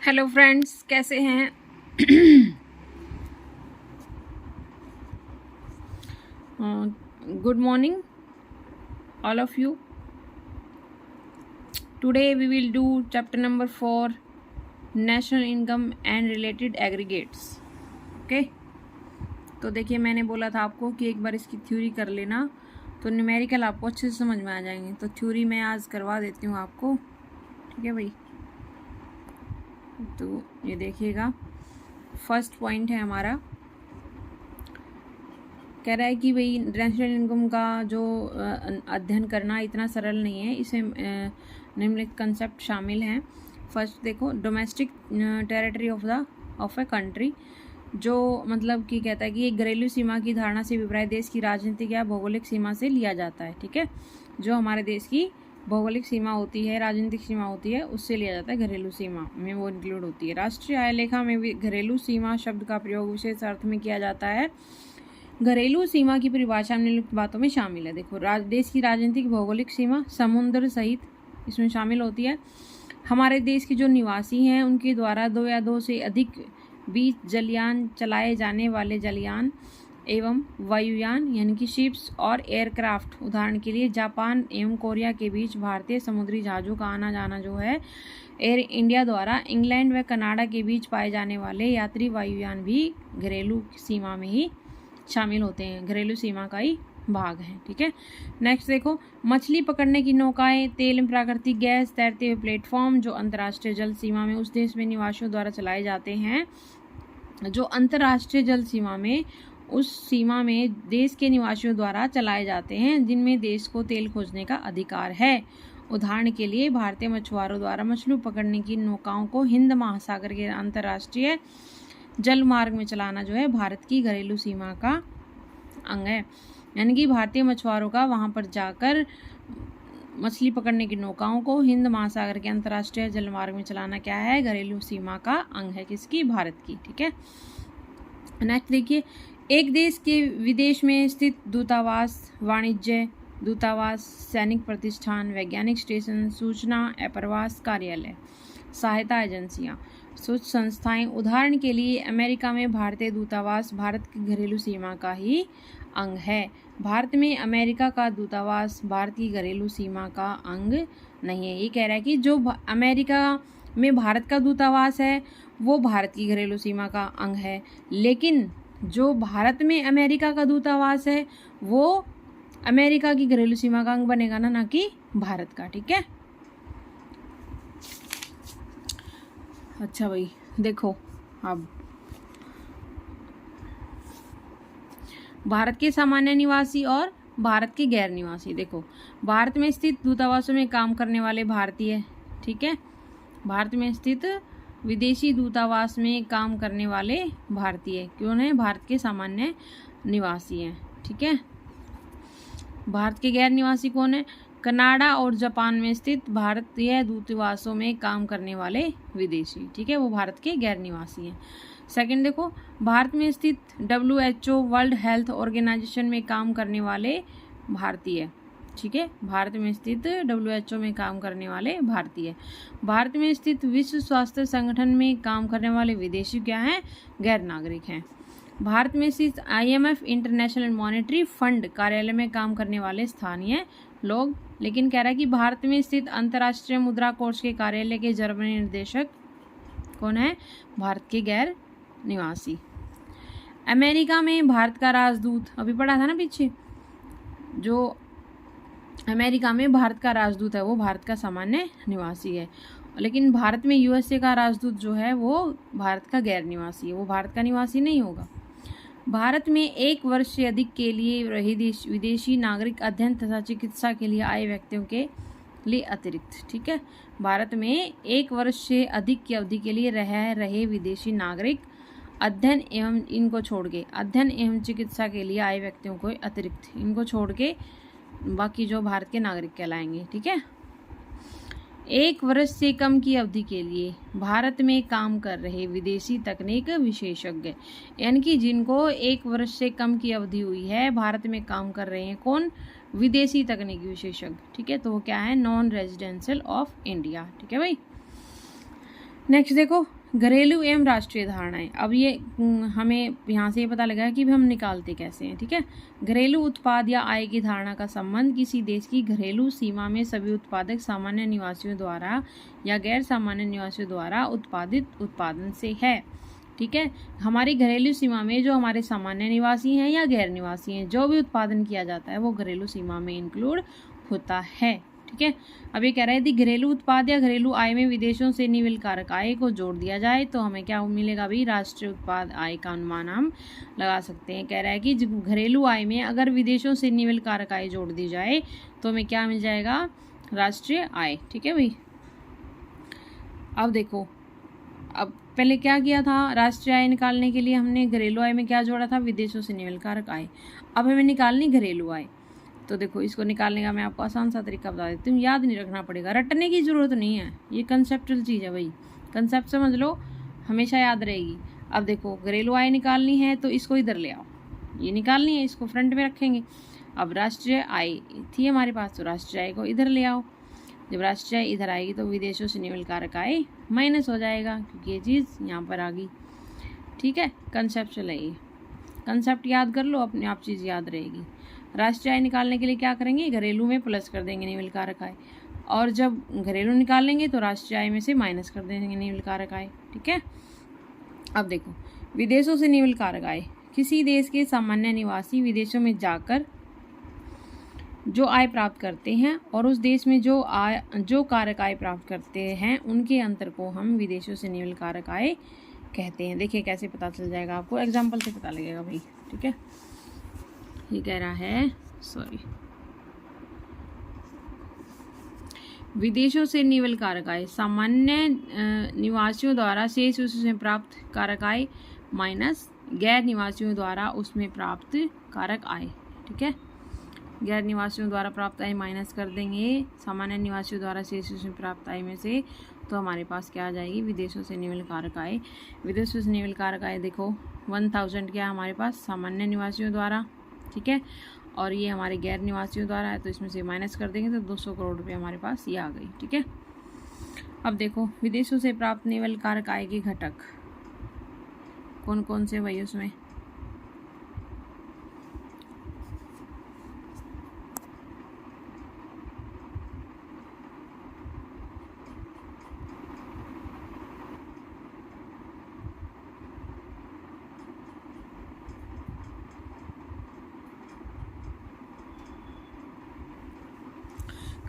Hello friends, कैसे हैं? Good morning all of you. Today we will do chapter number 4, national income and related aggregates. Okay, तो देखिए, मैंने बोला था आपको कि एक बार इसकी थ्योरी कर लेना तो न्यूमेरिकल आपको अच्छे से समझ में आ जाएंगे. तो थ्योरी मैं आज करवा देती हूँ आपको. ठीक है भाई, तो ये देखिएगा. फर्स्ट पॉइंट है हमारा, कह रहा है कि भाई नेशनल इनकम का जो अध्ययन करना इतना सरल नहीं है. इसे निम्नलिखित कंसेप्ट शामिल हैं. फर्स्ट देखो, domestic territory of a country, जो मतलब कि कहता है कि एक घरेलू सीमा की धारणा से विपरीत देश की राजनीतिक या भौगोलिक सीमा से लिया जाता है. ठीक है, जो हमारे देश की भौगोलिक सीमा होती है, राजनीतिक सीमा होती है, उससे लिया जाता है. घरेलू सीमा में वो इंक्लूड होती है. राष्ट्रीय आय लेखा में भी घरेलू सीमा शब्द का प्रयोग विशेष अर्थ में किया जाता है. घरेलू सीमा की परिभाषा निम्नलिखित बातों में शामिल है. देखो, देश की राजनीतिक भौगोलिक सीमा समुद्र सहित इसमें शामिल होती है. हमारे देश के जो निवासी हैं उनके द्वारा 2 या 2 से अधिक बीच जलयान चलाए जाने वाले जलयान एवं वायुयान यानी कि शिप्स और एयरक्राफ्ट. उदाहरण के लिए जापान एवं कोरिया के बीच भारतीय समुद्री जहाज़ों का आना जाना जो है, एयर इंडिया द्वारा इंग्लैंड व कनाडा के बीच पाए जाने वाले यात्री वायुयान भी घरेलू सीमा में ही शामिल होते हैं, घरेलू सीमा का ही भाग है. ठीक है, नेक्स्ट देखो, मछली पकड़ने की नौकाएं, तेल, प्राकृतिक गैस, तैरते हुए प्लेटफॉर्म जो अंतर्राष्ट्रीय जल सीमा में उस देश में निवासियों द्वारा चलाए जाते हैं. जो अंतर्राष्ट्रीय जल सीमा में उस सीमा में देश के निवासियों द्वारा चलाए जाते हैं जिनमें देश को तेल खोजने का अधिकार है. उदाहरण के लिए भारतीय मछुआरों द्वारा मछली पकड़ने की नौकाओं को हिंद महासागर के अंतर्राष्ट्रीय जल मार्ग में चलाना जो है भारत की घरेलू सीमा का अंग है. यानी कि भारतीय मछुआरों का वहां पर जाकर मछली पकड़ने की नौकाओं को हिंद महासागर के अंतर्राष्ट्रीय जल मार्ग में चलाना क्या है, घरेलू सीमा का अंग है. किसकी? भारत की. ठीक है, नेक्स्ट देखिए, एक देश के विदेश में स्थित दूतावास, वाणिज्य दूतावास, सैनिक प्रतिष्ठान, वैज्ञानिक स्टेशन, सूचना आप्रवास कार्यालय, सहायता एजेंसियां, कुछ संस्थाएं. उदाहरण के लिए अमेरिका में भारतीय दूतावास भारत की घरेलू सीमा का ही अंग है. भारत में अमेरिका का दूतावास भारत की घरेलू सीमा का अंग नहीं है. ये कह रहा है कि जो अमेरिका में भारत का दूतावास है वो भारत की घरेलू सीमा का अंग है, लेकिन जो भारत में अमेरिका का दूतावास है वो अमेरिका की घरेलू सीमा का अंग बनेगा ना कि भारत का. ठीक है, अच्छा भाई देखो, अब भारत के सामान्य निवासी और भारत के गैर निवासी. देखो, भारत में स्थित दूतावासों में काम करने वाले भारतीय. ठीक है, भारत में स्थित विदेशी दूतावास में काम करने वाले भारतीय कौन है? भारत के सामान्य निवासी हैं. ठीक है, भारत के गैर निवासी कौन है? कनाडा और जापान में स्थित भारतीय दूतावासों में काम करने वाले विदेशी. ठीक है, वो भारत के गैर निवासी हैं. सेकंड देखो, भारत में स्थित WHO वर्ल्ड हेल्थ ऑर्गेनाइजेशन में काम करने वाले भारतीय. ठीक है, भारत में स्थित WHO में काम करने वाले भारतीय. भारत में स्थित विश्व स्वास्थ्य संगठन में काम करने वाले विदेशी क्या हैं? गैर नागरिक हैं. भारत में स्थित IMF इंटरनेशनल मॉनेटरी फंड कार्यालय में काम करने वाले स्थानीय लोग. लेकिन कह रहा है कि भारत में स्थित अंतर्राष्ट्रीय मुद्रा कोष के कार्यालय के जर्मनी निर्देशक कौन है? भारत के गैर निवासी. अमेरिका में भारत का राजदूत, अभी पढ़ा था ना पीछे, जो अमेरिका में भारत का राजदूत है वो भारत का सामान्य निवासी है. लेकिन भारत में USA का राजदूत जो है वो भारत का गैर निवासी है, वो भारत का निवासी नहीं होगा. भारत में 1 वर्ष से अधिक के लिए रहे विदेशी नागरिक अध्ययन तथा चिकित्सा के लिए आए व्यक्तियों के लिए अतिरिक्त. ठीक है, भारत में 1 वर्ष से अधिक की अवधि के लिए रहे विदेशी नागरिक अध्ययन एवं इनको छोड़ के अध्ययन एवं चिकित्सा के लिए आए व्यक्तियों को अतिरिक्त, इनको छोड़ के बाकी जो भारत के नागरिक कहलाएंगे. ठीक है, 1 वर्ष से कम की अवधि के लिए भारत में काम कर रहे विदेशी तकनीक विशेषज्ञ, यानी कि जिनको 1 वर्ष से कम की अवधि हुई है भारत में काम कर रहे हैं कौन? विदेशी तकनीकी विशेषज्ञ. ठीक है, तो वो क्या है? Non residential of India. ठीक है भाई, नेक्स्ट देखो घरेलू एवं राष्ट्रीय धारणाएं। अब ये हमें यहाँ से ये पता लगा कि हम निकालते कैसे हैं, ठीक है। घरेलू उत्पाद या आय की धारणा का संबंध किसी देश की घरेलू सीमा में सभी उत्पादक सामान्य निवासियों द्वारा या गैर सामान्य निवासियों द्वारा उत्पादित उत्पादन से है, ठीक है। हमारी घरेलू सीमा में जो हमारे सामान्य निवासी हैं या गैर निवासी हैं, जो भी उत्पादन किया जाता है वो घरेलू सीमा में इंक्लूड होता है, ठीक है। अब ये कह रहा है यदि घरेलू उत्पाद या घरेलू आय में विदेशों से निविल कारक आय को जोड़ दिया जाए तो हमें क्या मिलेगा भाई, राष्ट्रीय उत्पाद आय का अनुमान हम लगा सकते हैं। कह रहा है कि घरेलू आय में अगर विदेशों से निविल कारक आय जोड़ दी जाए तो हमें क्या मिल जाएगा, राष्ट्रीय आय, ठीक है भाई। अब देखो, अब पहले क्या किया था, राष्ट्रीय आय निकालने के लिए हमने घरेलू आय में क्या जोड़ा था, विदेशों से निविल कारक आय। अब हमें निकालनी घरेलू आय, तो देखो इसको निकालने का मैं आपको आसान सा तरीका बता देती हूँ, याद नहीं रखना पड़ेगा, रटने की ज़रूरत नहीं है, ये कंसेप्चुअल चीज़ है भाई, कंसेप्ट समझ लो, हमेशा याद रहेगी। अब देखो घरेलू आय निकालनी है तो इसको इधर ले आओ, ये निकालनी है, इसको फ्रंट में रखेंगे। अब राष्ट्रीय आय थी हमारे पास, तो राष्ट्रीय आय को इधर ले आओ, जब राष्ट्रीय आय इधर आएगी तो विदेशों से निविल कारक आय माइनस हो जाएगा, क्योंकि ये चीज़ यहाँ पर आ गई, ठीक है। कंसेप्चुअल है ये, कंसेप्ट याद कर लो, अपने आप चीज़ याद रहेगी। राष्ट्रीय आय निकालने के लिए क्या करेंगे, घरेलू में प्लस कर देंगे निविल कारक आय, और जब घरेलू निकालेंगे तो राष्ट्रीय आय में से माइनस कर देंगे निविल कारक आय, ठीक है। अब देखो विदेशों से निविल कारक आय, किसी देश के सामान्य निवासी विदेशों में जाकर जो आय प्राप्त करते हैं और उस देश में जो कारक आय प्राप्त करते हैं उनके अंतर को हम विदेशों से निविल कारक आय कहते हैं। देखिए कैसे पता चल जाएगा आपको, एग्जाम्पल से पता लगेगा भाई, ठीक है। ये कह रहा है विदेशों से निविल कारक आय सामान्य निवासियों द्वारा शेष उसमें प्राप्त कारक आय माइनस गैर निवासियों द्वारा उसमें प्राप्त कारक आय, ठीक है। गैर निवासियों द्वारा प्राप्त आय माइनस कर देंगे सामान्य निवासियों द्वारा शेष उसमें प्राप्त आय में से, तो हमारे पास क्या आ जाएगी, विदेशों से निविल कारक आय। विदेशों से निविल कारक आय देखो 1000 क्या हमारे पास सामान्य निवासियों द्वारा, ठीक है, और ये हमारे गैर निवासियों द्वारा है, तो इसमें से माइनस कर देंगे तो 200 करोड़ रुपए हमारे पास ये आ गई, ठीक है। अब देखो विदेशों से प्राप्त निविल कारक आय के घटक कौन कौन से भाई, उसमें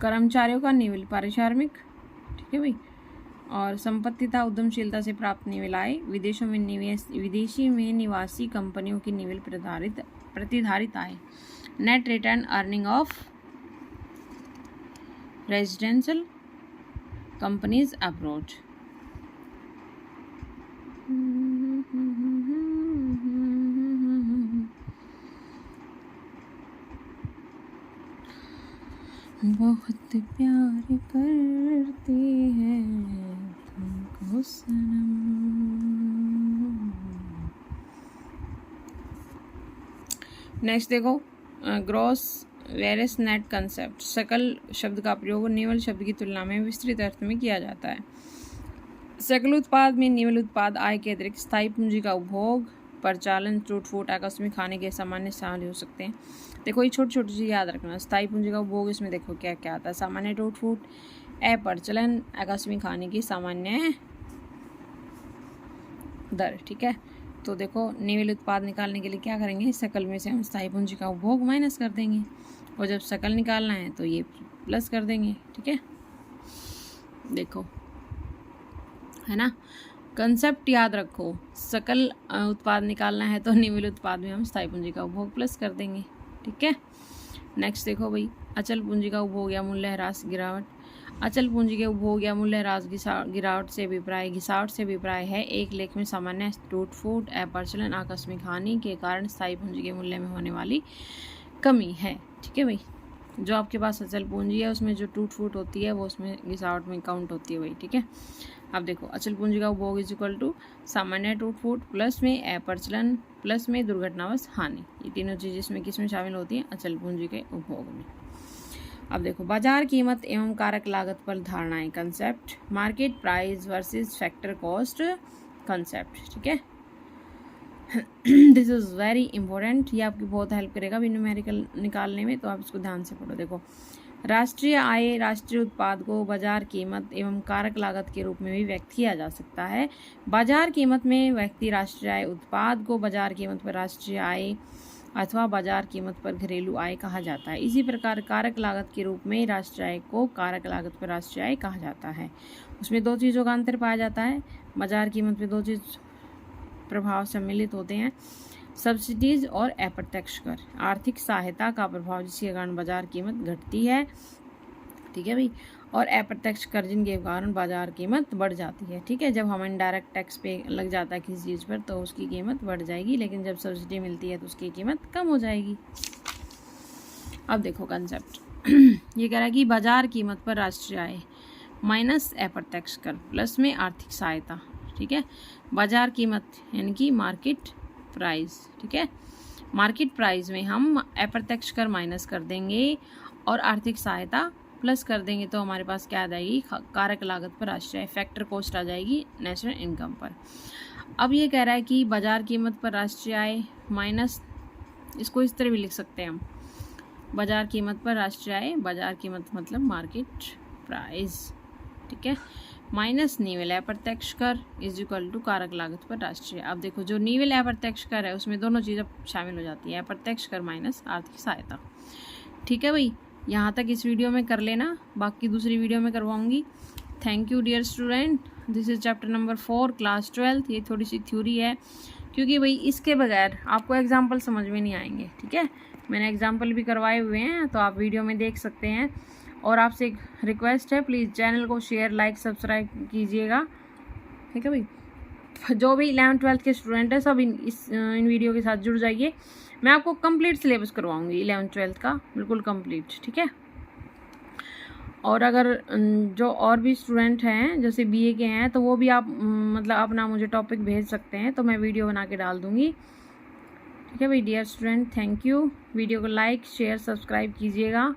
कर्मचारियों का निविल पारिश्रमिक, ठीक है भाई, और संपत्ति तथा उद्यमशीलता से प्राप्त निविल आय, विदेशी में निवासी कंपनियों की निविल प्रतिधारित आय, net return earning of residential companies abroad. बहुत प्यार करते हैं तुमको सनम। नेक्स्ट देखो ग्रॉस वेरियस नेट कंसेप्ट, सकल शब्द का प्रयोग निवल शब्द की तुलना में विस्तृत अर्थ में किया जाता है। सकल उत्पाद में निवल उत्पाद आय के अतिरिक्त स्थायी पूंजी का उपभोग, परिचालन, टूट फूट, आकस्मिक हानि के सामान्य शामिल हो सकते हैं। देखो ये छोटी छोटी चीज़ याद रखना, स्थायी पूंजी का उपभोग, इसमें देखो क्या क्या आता है, सामान्य टूट फूट, अपरिचालन, आकस्मिक हानि की सामान्य दर, ठीक है। तो देखो निविल उत्पाद निकालने के लिए क्या करेंगे, सकल में से हम स्थायी पूंजी का उपभोग माइनस कर देंगे, और जब सकल निकालना है तो ये प्लस कर देंगे, ठीक है। देखो है ना, कंसेप्ट याद रखो, सकल उत्पाद निकालना है तो निविल उत्पाद में हम स्थायी पूंजी का उपभोग प्लस कर देंगे, ठीक है। नेक्स्ट देखो भाई, अचल पूंजी का उपभोग या मूल्य ह्रास गिरावट। अचल पूंजी के उपभोग या मूल्य ह्रास गिरावट से अभिप्राय है एक लेख में सामान्य टूट फूट, अपरिचालन, आकस्मिक हानि के कारण स्थायी पूंजी के मूल्य में होने वाली कमी है, ठीक है भाई। जो आपके पास अचल पूंजी है उसमें जो टूट फूट होती है वो उसमें गिरावट में काउंट होती है भाई, ठीक है। अब देखो अचल पूंजी का उपभोग इज इक्वल टू सामान्य टूट फूट प्लस में अपरिचालन प्लस में दुर्घटनावश हानि, ये तीनों चीज़ इसमें किस में शामिल होती हैं, अचल पूंजी के उपभोग में। अब देखो बाजार कीमत एवं कारक लागत पर धारणाएं, concept, market price versus factor cost concept, ठीक है। दिस इज़ वेरी इंपॉर्टेंट, ये आपकी बहुत हेल्प करेगा भी न्यूमेरिकल निकालने में, तो आप इसको ध्यान से पढ़ो। देखो राष्ट्रीय आय राष्ट्रीय उत्पाद को बाजार कीमत एवं कारक लागत के रूप में भी व्यक्त किया जा सकता है। बाजार कीमत में व्यक्ति राष्ट्रीय आय उत्पाद को बाजार कीमत पर राष्ट्रीय आय अथवा बाजार कीमत पर घरेलू आय कहा जाता है। इसी प्रकार कारक लागत के रूप में राष्ट्रीय आय को कारक लागत पर राष्ट्रीय आय कहा जाता है। उसमें दो चीज़ों का अंतर पाया जाता है, बाजार कीमत में दो चीज़ प्रभाव सम्मिलित होते हैं, सब्सिडीज और अप्रत्यक्ष कर। आर्थिक सहायता का प्रभाव जिसके कारण बाजार कीमत घटती है, ठीक है भाई, और अप्रत्यक्ष कर जिनके कारण बाजार कीमत बढ़ जाती है, ठीक है। जब हम इनडायरेक्ट टैक्स पे लग जाता है किसी चीज़ पर तो उसकी कीमत बढ़ जाएगी, लेकिन जब सब्सिडी मिलती है तो उसकी कीमत कम हो जाएगी। अब देखो कंसेप्ट ये कह रहा है कि बाजार कीमत पर राष्ट्रीय आय माइनस अप्रत्यक्ष कर प्लस में आर्थिक सहायता, ठीक है। बाजार कीमत यानी कि मार्केट प्राइस, ठीक है। मार्केट प्राइस में हम अप्रत्यक्ष कर माइनस कर देंगे और आर्थिक सहायता प्लस कर देंगे, तो हमारे पास क्या आ जाएगी, कारक लागत पर राष्ट्रीय आय, फैक्टर कॉस्ट आ जाएगी नेशनल इनकम पर। अब ये कह रहा है कि बाजार कीमत पर राष्ट्रीय आय माइनस, इसको इस तरह भी लिख सकते हैं हम, बाजार कीमत पर राष्ट्रीय आय, बाजार कीमत मतलब मार्केट प्राइस, ठीक है, माइनस निव्वल अप्रत्यक्ष कर इज इक्वल टू कारक लागत पर राष्ट्रीय। अब देखो जो निव्वल अप्रत्यक्ष कर है उसमें दोनों चीज़ें शामिल हो जाती है, अप्रत्यक्ष कर माइनस आर्थिक सहायता, ठीक है भाई। यहाँ तक इस वीडियो में कर लेना, बाकी दूसरी वीडियो में करवाऊंगी। Thank you dear student, this is chapter number 4 class 12। ये थोड़ी सी थ्योरी है क्योंकि भाई इसके बगैर आपको एग्जाम्पल समझ में नहीं आएंगे, ठीक है। मैंने एग्जाम्पल भी करवाए हुए हैं तो आप वीडियो में देख सकते हैं। और आपसे एक रिक्वेस्ट है, प्लीज़ चैनल को शेयर लाइक सब्सक्राइब कीजिएगा, ठीक है भाई। जो भी 11th-12th के स्टूडेंट हैं सब इन वीडियो के साथ जुड़ जाइए। मैं आपको कंप्लीट सिलेबस करवाऊंगी 11th-12th का, बिल्कुल कंप्लीट, ठीक है। और अगर जो और भी स्टूडेंट हैं जैसे बीए के हैं तो वो भी आप मतलब अपना मुझे टॉपिक भेज सकते हैं, तो मैं वीडियो बना के डाल दूँगी, ठीक है भाई। Dear student thank you, video को लाइक शेयर सब्सक्राइब कीजिएगा।